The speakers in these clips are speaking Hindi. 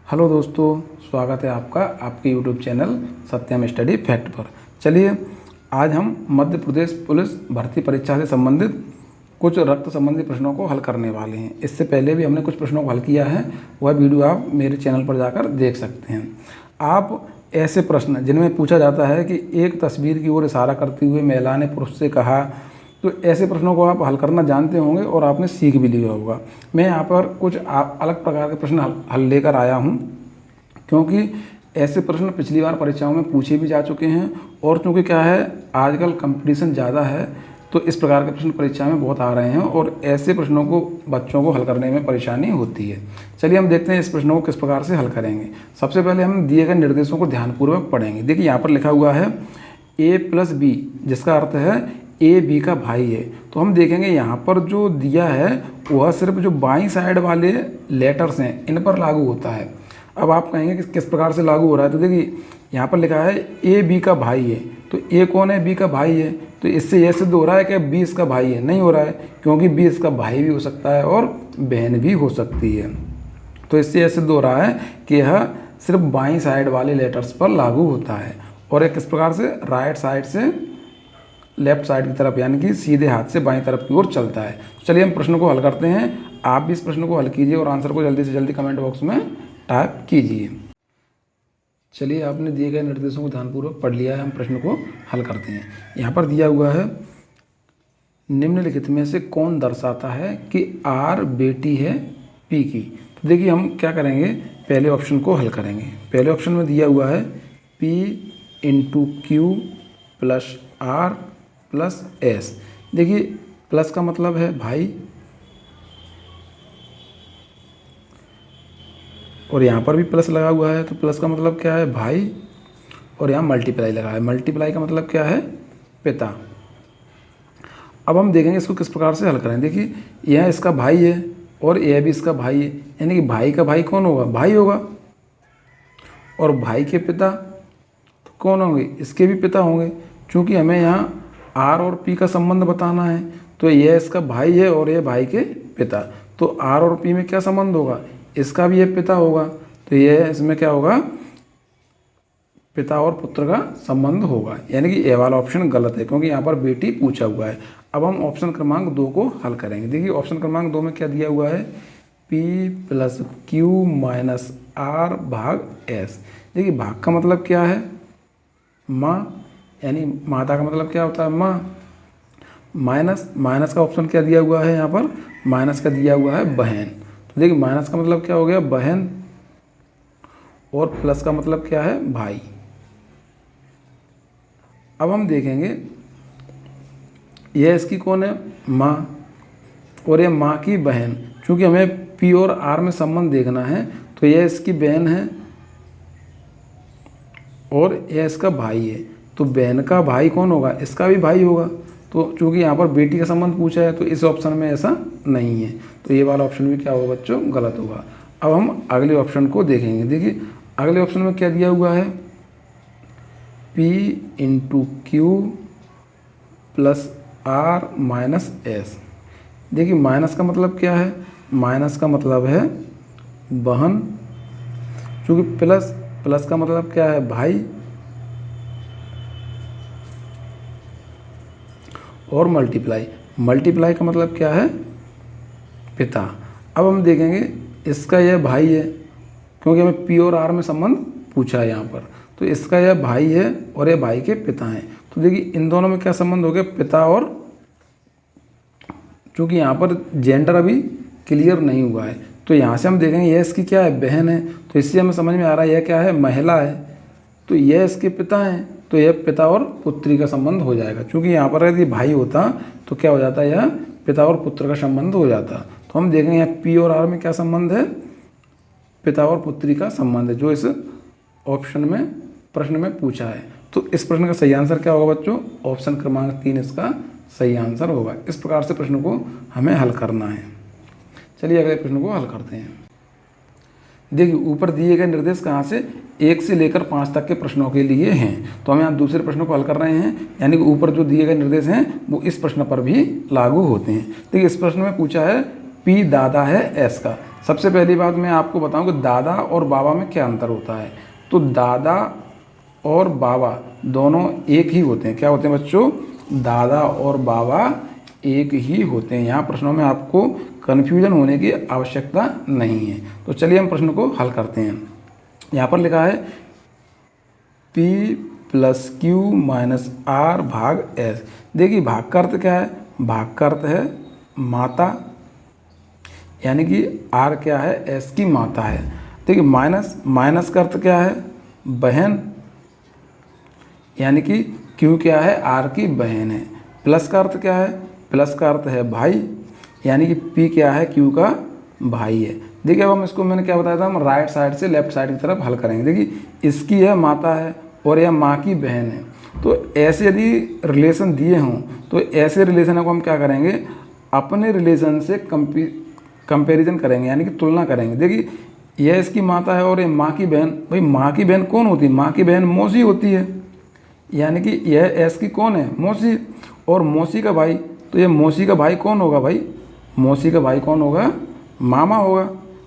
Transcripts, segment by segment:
हेलो दोस्तों, स्वागत है आपका आपके यूट्यूब चैनल सत्यम स्टडी फैक्ट पर। चलिए आज हम मध्य प्रदेश पुलिस भर्ती परीक्षा से संबंधित कुछ रक्त संबंधी प्रश्नों को हल करने वाले हैं। इससे पहले भी हमने कुछ प्रश्नों को हल किया है, वह वीडियो आप मेरे चैनल पर जाकर देख सकते हैं। आप ऐसे प्रश्न जिनमें पूछा जाता है कि एक तस्वीर की ओर इशारा करते हुए महिला ने पुरुष से कहा, तो ऐसे प्रश्नों को आप हल करना जानते होंगे और आपने सीख भी लिया होगा। मैं यहाँ पर कुछ अलग प्रकार के प्रश्न हल लेकर आया हूँ, क्योंकि ऐसे प्रश्न पिछली बार परीक्षाओं में पूछे भी जा चुके हैं और चूँकि क्या है आजकल कंपटीशन ज़्यादा है, तो इस प्रकार के प्रश्न परीक्षा में बहुत आ रहे हैं और ऐसे प्रश्नों को बच्चों को हल करने में परेशानी होती है। चलिए हम देखते हैं इस प्रश्नों को किस प्रकार से हल करेंगे। सबसे पहले हम दिए गए निर्देशों को ध्यानपूर्वक पढ़ेंगे। देखिए यहाँ पर लिखा हुआ है a+b, जिसका अर्थ है ए बी का भाई है। तो हम देखेंगे यहाँ पर जो दिया है वह सिर्फ जो बाईं साइड वाले लेटर्स हैं इन पर लागू होता है। अब आप कहेंगे कि किस प्रकार से लागू हो रहा है, तो देखिए यहाँ पर लिखा है ए बी का भाई है, तो ए कौन है, बी का भाई है। तो इससे यह सिद्ध हो रहा है कि बी इसका भाई है, नहीं हो रहा है, क्योंकि बी इसका भाई भी हो सकता है और बहन भी हो सकती है। तो इससे यह सिद्ध हो रहा है कि यह सिर्फ बाईं साइड वाले लेटर्स पर लागू होता है और यह किस प्रकार से राइट साइड से लेफ्ट साइड की तरफ, यानी कि सीधे हाथ से बाईं तरफ की ओर चलता है। चलिए हम प्रश्न को हल करते हैं। आप भी इस प्रश्न को हल कीजिए और आंसर को जल्दी से जल्दी कमेंट बॉक्स में टाइप कीजिए। चलिए आपने दिए गए निर्देशों को ध्यानपूर्वक पढ़ लिया है, हम प्रश्न को हल करते हैं। यहाँ पर दिया हुआ है निम्नलिखित में से कौन दर्शाता है कि आर बेटी है पी की। तो देखिए हम क्या करेंगे, पहले ऑप्शन को हल करेंगे। पहले ऑप्शन में दिया हुआ है P × Q + R + S। देखिए प्लस का मतलब है भाई और यहाँ पर भी प्लस लगा हुआ है, तो प्लस का मतलब क्या है, भाई, और यहाँ मल्टीप्लाई लगा है। मल्टीप्लाई का मतलब क्या है, पिता। अब हम देखेंगे इसको किस प्रकार से हल करें। देखिए यह इसका भाई है और यह भी इसका भाई है, यानी कि भाई का भाई कौन होगा, भाई होगा। और भाई के पिता तो कौन होंगे, इसके भी पिता होंगे। चूँकि हमें यहाँ आर और पी का संबंध बताना है, तो यह इसका भाई है और यह भाई के पिता। तो आर और पी में क्या संबंध होगा, इसका भी यह पिता होगा, तो यह इसमें क्या होगा, पिता और पुत्र का संबंध होगा। यानी कि ये वाला ऑप्शन गलत है, क्योंकि यहाँ पर बेटी पूछा हुआ है। अब हम ऑप्शन क्रमांक 2 को हल करेंगे। देखिए ऑप्शन क्रमांक 2 में क्या दिया हुआ है, P + Q - R भाग S। देखिए भाग का मतलब क्या है, माँ, यानी माता का मतलब क्या होता है, माँ। माइनस का ऑप्शन क्या दिया हुआ है, यहाँ पर माइनस का दिया हुआ है बहन। तो देखिए माइनस का मतलब क्या हो गया, बहन, और प्लस का मतलब क्या है, भाई। अब हम देखेंगे यह इसकी कौन है, माँ, और यह माँ की बहन। क्योंकि हमें P और R में संबंध देखना है, तो यह इसकी बहन है और यह इसका भाई है। तो बहन का भाई कौन होगा, इसका भी भाई होगा। तो चूँकि यहाँ पर बेटी का संबंध पूछा है, तो इस ऑप्शन में ऐसा नहीं है, तो ये वाला ऑप्शन भी क्या होगा बच्चों, गलत होगा। अब हम अगले ऑप्शन को देखेंगे। देखिए अगले ऑप्शन में क्या दिया हुआ है, P × Q + R - S। देखिए माइनस का मतलब क्या है, माइनस का मतलब है बहन। चूँकि प्लस का मतलब क्या है, भाई, और मल्टीप्लाई का मतलब क्या है, पिता। अब हम देखेंगे इसका यह भाई है, क्योंकि हमें P और R में संबंध पूछा है यहाँ पर, तो इसका यह भाई है और यह भाई के पिता हैं। तो देखिए इन दोनों में क्या संबंध हो गया, पिता और, चूँकि यहाँ पर जेंडर अभी क्लियर नहीं हुआ है, तो यहाँ से हम देखेंगे यह इसकी क्या है, बहन है। तो इससे हमें समझ में आ रहा है यह क्या है, महिला है। तो यह इसके पिता हैं, तो यह पिता और पुत्री का संबंध हो जाएगा। क्योंकि यहाँ पर यदि भाई होता तो क्या हो जाता है, यह पिता और पुत्र का संबंध हो जाता। तो हम देखेंगे यहाँ P और R में क्या संबंध है, पिता और पुत्री का संबंध है, जो इस ऑप्शन में प्रश्न में पूछा है। तो इस प्रश्न का सही आंसर क्या होगा बच्चों, ऑप्शन क्रमांक 3 इसका सही आंसर होगा। इस प्रकार से प्रश्न को हमें हल करना है। चलिए अगले प्रश्न को हल करते हैं। देखिए ऊपर दिए गए निर्देश कहाँ से 1 से लेकर 5 तक के प्रश्नों के लिए हैं। तो हम यहाँ दूसरे प्रश्न को हल कर रहे हैं, यानी कि ऊपर जो दिए गए निर्देश हैं वो इस प्रश्न पर भी लागू होते हैं। देखिए इस प्रश्न में पूछा है P दादा है S का। सबसे पहली बात मैं आपको बताऊं कि दादा और बाबा में क्या अंतर होता है। तो दादा और बाबा दोनों एक ही होते हैं। क्या होते हैं बच्चों? दादा और बाबा एक ही होते हैं। यहाँ प्रश्नों में आपको कन्फ्यूजन होने की आवश्यकता नहीं है। तो चलिए हम प्रश्न को हल करते हैं। यहाँ पर लिखा है P plus Q minus R भाग एस। देखिए भाग का अर्थ क्या है? भाग का अर्थ है माता, यानी कि आर क्या है? एस की माता है। देखिए माइनस का अर्थ क्या है? बहन, यानी कि क्यू क्या है? आर की बहन है। प्लस का अर्थ क्या है? प्लस का अर्थ है भाई, यानी कि पी क्या है? क्यू का भाई है। देखिए अब हम इसको, मैंने क्या बताया था, हम राइट साइड से लेफ्ट साइड की तरफ हल करेंगे। देखिए इसकी यह माता है और यह माँ की बहन है। तो ऐसे यदि रिलेशन दिए हों तो ऐसे रिलेशन को हम क्या करेंगे? अपने रिलेशन से कंपेरिजन करेंगे, यानी कि तुलना करेंगे। देखिए यह इसकी माता है और ये माँ की बहन। भाई माँ की बहन कौन होती है? माँ की बहन मौसी होती है, यानी कि यह एस की कौन है? मौसी। और मौसी का भाई, तो ये मौसी का भाई कौन होगा? भाई मौसी का भाई कौन होगा? मामा होगा।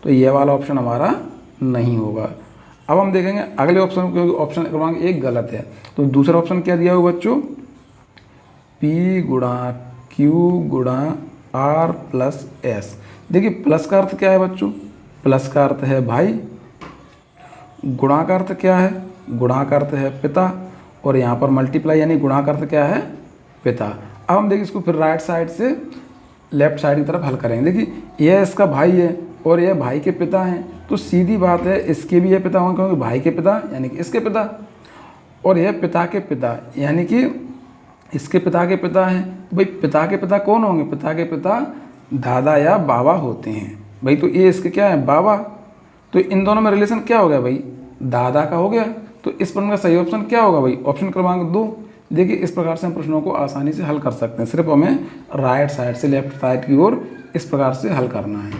तो यह वाला ऑप्शन हमारा नहीं होगा। अब हम देखेंगे अगले ऑप्शन, क्योंकि ऑप्शन क्रमांक 1 गलत है। तो दूसरा ऑप्शन क्या दिया हुआ बच्चों? P गुणा क्यू गुणा आर प्लस एस। देखिए प्लस का अर्थ क्या है बच्चों? प्लस का अर्थ है भाई। गुणा का अर्थ क्या है? गुणा का अर्थ है पिता। और यहाँ पर मल्टीप्लाई, यानी गुणा का अर्थ क्या है? पिता। अब हम देखिए इसको फिर राइट साइड से लेफ्ट साइड की तरफ हल करेंगे। देखिए यह इसका भाई है और यह भाई के पिता हैं, तो सीधी बात है इसके भी यह पिता होंगे, क्योंकि भाई के पिता यानी कि इसके पिता, और यह पिता के पिता यानी कि इसके पिता के पिता हैं। भाई पिता के पिता कौन होंगे? पिता के पिता दादा या बाबा होते हैं। भाई तो ये इसके क्या है? बाबा। तो इन दोनों में रिलेशन क्या हो गया? भाई दादा का हो गया। तो इस प्रश्न का सही ऑप्शन क्या होगा? भाई ऑप्शन क्रमांक 2। देखिए इस प्रकार से हम प्रश्नों को आसानी से हल कर सकते हैं। सिर्फ हमें राइट साइड से लेफ्ट साइड की ओर इस प्रकार से हल करना है।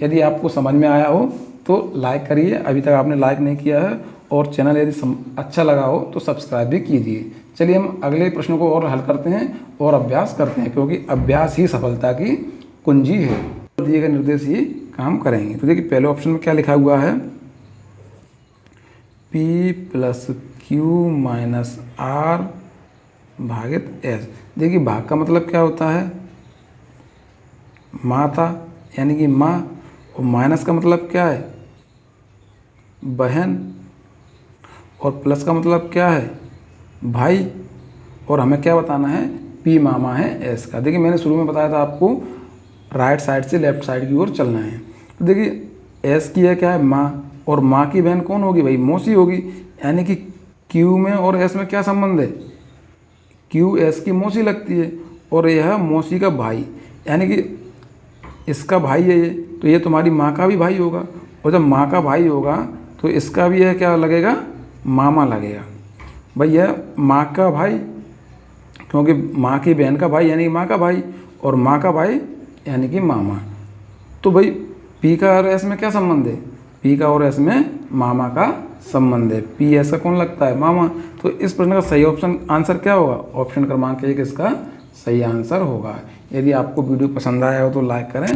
यदि आपको समझ में आया हो तो लाइक करिए, अभी तक आपने लाइक नहीं किया है, और चैनल यदि अच्छा लगा हो तो सब्सक्राइब भी कीजिए। चलिए हम अगले प्रश्नों को और हल करते हैं और अभ्यास करते हैं, क्योंकि अभ्यास ही सफलता की कुंजी है। दिए गए निर्देश ही काम करेंगे। तो देखिए पहले ऑप्शन में क्या लिखा हुआ है? P plus Q minus R भागित एस। देखिए भाग का मतलब क्या होता है? माता, यानी कि माँ। और माइनस का मतलब क्या है? बहन। और प्लस का मतलब क्या है? भाई। और हमें क्या बताना है? पी मामा है एस का। देखिए मैंने शुरू में बताया था आपको राइट साइड से लेफ्ट साइड की ओर चलना है। तो देखिए एस की है क्या है? माँ। और माँ की बहन कौन होगी? भाई मौसी होगी। यानी कि क्यू में और एस में क्या संबंध है? क्यू एस की मौसी लगती है, और यह मौसी का भाई, यानी कि इसका भाई है ये, तो ये तुम्हारी माँ का भी भाई होगा। और जब माँ का भाई होगा तो इसका भी यह क्या लगेगा? मामा लगेगा। भाई यह माँ का भाई, क्योंकि माँ की बहन का भाई यानी कि माँ का भाई, और माँ का भाई यानी कि मामा। तो भाई पी का और एस में क्या संबंध है? पी का और एस में मामा का संबंध है। पी एस का कौन लगता है? मामा। तो इस प्रश्न का सही ऑप्शन आंसर क्या होगा? ऑप्शन क्रमांक 1 इसका सही आंसर होगा। यदि आपको वीडियो पसंद आया हो तो लाइक करें।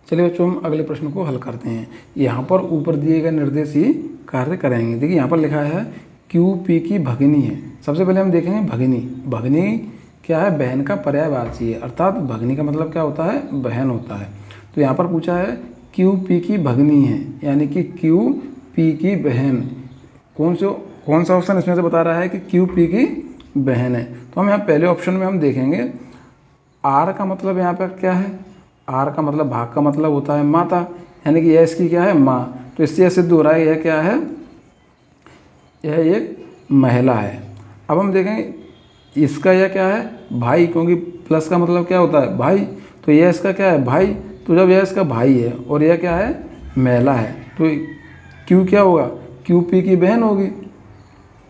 चलिए बच्चों हम अगले प्रश्न को हल करते हैं। यहाँ पर ऊपर दिए गए निर्देश ही कार्य करेंगे। देखिए यहाँ पर लिखा है क्यू पी की भगिनी है। सबसे पहले हम देखेंगे भगिनी। भगिनी क्या है? बहन का पर्यायवाची है, अर्थात भगिनी का मतलब क्या होता है? बहन होता है। तो यहाँ पर पूछा है क्यू पी की भगिनी है, यानी कि क्यू पी की बहन। कौन सा ऑप्शन इसमें से बता रहा है कि क्यू पी की बहन है? तो हम यहाँ पहले ऑप्शन में हम देखेंगे आर का मतलब यहाँ पर क्या है? आर का मतलब भाग का मतलब होता है माता, यानी कि यह इसकी क्या है? माँ। तो इससे सिद्ध हो रहा है यह क्या है? यह एक महिला है। अब हम देखेंगे इसका यह क्या है? भाई, क्योंकि प्लस का मतलब क्या होता है? भाई। तो यह इसका क्या है? भाई। तो जब यह इसका भाई है और यह क्या है? महिला है, तो क्यू क्या होगा? क्यू पी की बहन होगी।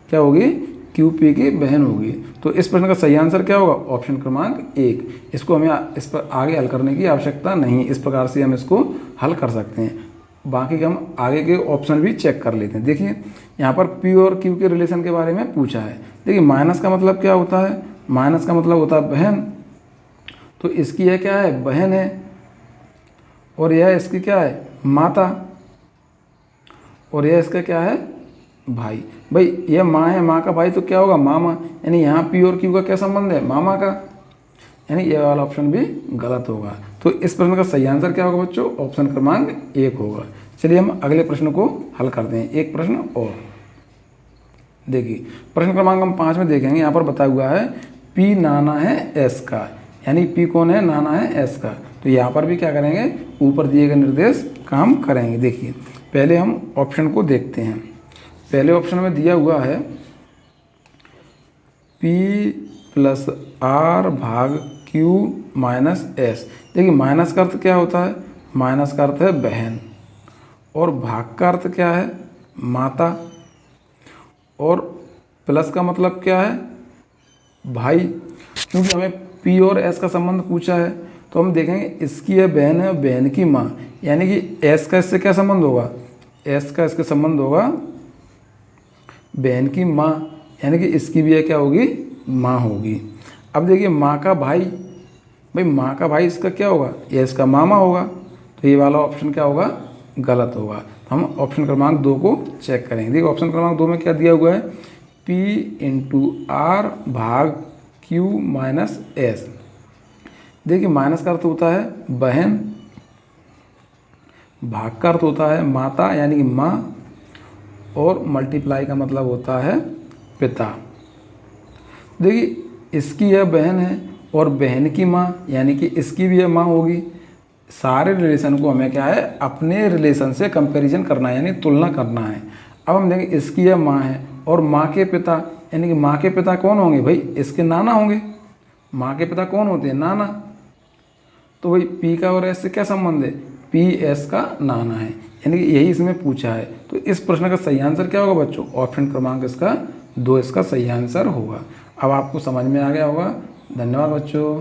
क्या होगी? क्यू पी की बहन होगी। तो इस प्रश्न का सही आंसर क्या होगा? ऑप्शन क्रमांक 1। इसको हमें इस पर आगे हल करने की आवश्यकता नहीं, इस प्रकार से हम इसको हल कर सकते हैं। बाकी के हम आगे के ऑप्शन भी चेक कर लेते हैं। देखिए यहाँ पर पी और क्यू के रिलेशन के बारे में पूछा है। देखिए माइनस का मतलब क्या होता है? माइनस का मतलब होता है बहन। तो इसकी यह क्या है? बहन है। और यह इसकी क्या है, माता, और यह इसका क्या है, भाई। भाई ये माँ है, माँ का भाई तो क्या होगा, मामा, यानी यहाँ पी और क्यू का क्या संबंध है, मामा का, यानी ये वाला ऑप्शन भी गलत होगा। तो इस प्रश्न का सही आंसर क्या होगा बच्चों, ऑप्शन क्रमांक 1 होगा। चलिए हम अगले प्रश्न को हल करते हैं, एक प्रश्न और देखिए। प्रश्न क्रमांक हम 5 में देखेंगे, यहाँ पर बताया हुआ है पी नाना है एस का, यानी पी कौन है, नाना है एस का। तो यहाँ पर भी क्या करेंगे, ऊपर दिए गए निर्देश काम करेंगे। देखिए पहले हम ऑप्शन को देखते हैं। पहले ऑप्शन में दिया हुआ है P प्लस आर भाग Q माइनस एस। देखिए माइनस का अर्थ क्या होता है, माइनस का अर्थ है बहन, और भाग का अर्थ क्या है, माता, और प्लस का मतलब क्या है, भाई। क्योंकि हमें P और S का संबंध पूछा है तो हम देखेंगे इसकी यह बहन है, बहन की माँ, यानी कि S का इससे क्या संबंध होगा, S का इसके संबंध होगा बहन की माँ, यानी कि इसकी भी क्या होगी, माँ होगी। अब देखिए माँ का भाई, भाई माँ का भाई इसका क्या होगा, ये इसका मामा होगा। तो ये वाला ऑप्शन क्या होगा, गलत होगा। तो हम ऑप्शन क्रमांक 2 को चेक करेंगे। देखिए ऑप्शन क्रमांक 2 में क्या दिया हुआ है, P इंटू आर भाग Q माइनस एस। देखिए माइनस का अर्थ होता है बहन, भाग का अर्थ होता है माता यानी कि माँ, और मल्टीप्लाई का मतलब होता है पिता। देखिए इसकी यह बहन है और बहन की माँ, यानी कि इसकी भी यह माँ होगी। सारे रिलेशन को हमें क्या है, अपने रिलेशन से कंपैरिजन करना है, यानी तुलना करना है। अब हम देखेंगे इसकी यह माँ है और माँ के पिता, यानी कि माँ के पिता कौन होंगे, भाई इसके नाना होंगे। माँ के पिता कौन होते हैं, नाना। तो भाई पी का और एस से क्या संबंध है, पी एस का नाना है, यानी कि यही इसमें पूछा है। तो इस प्रश्न का सही आंसर क्या होगा बच्चों, ऑप्शन क्रमांक इसका 2 इसका सही आंसर होगा। अब आपको समझ में आ गया होगा। धन्यवाद बच्चों।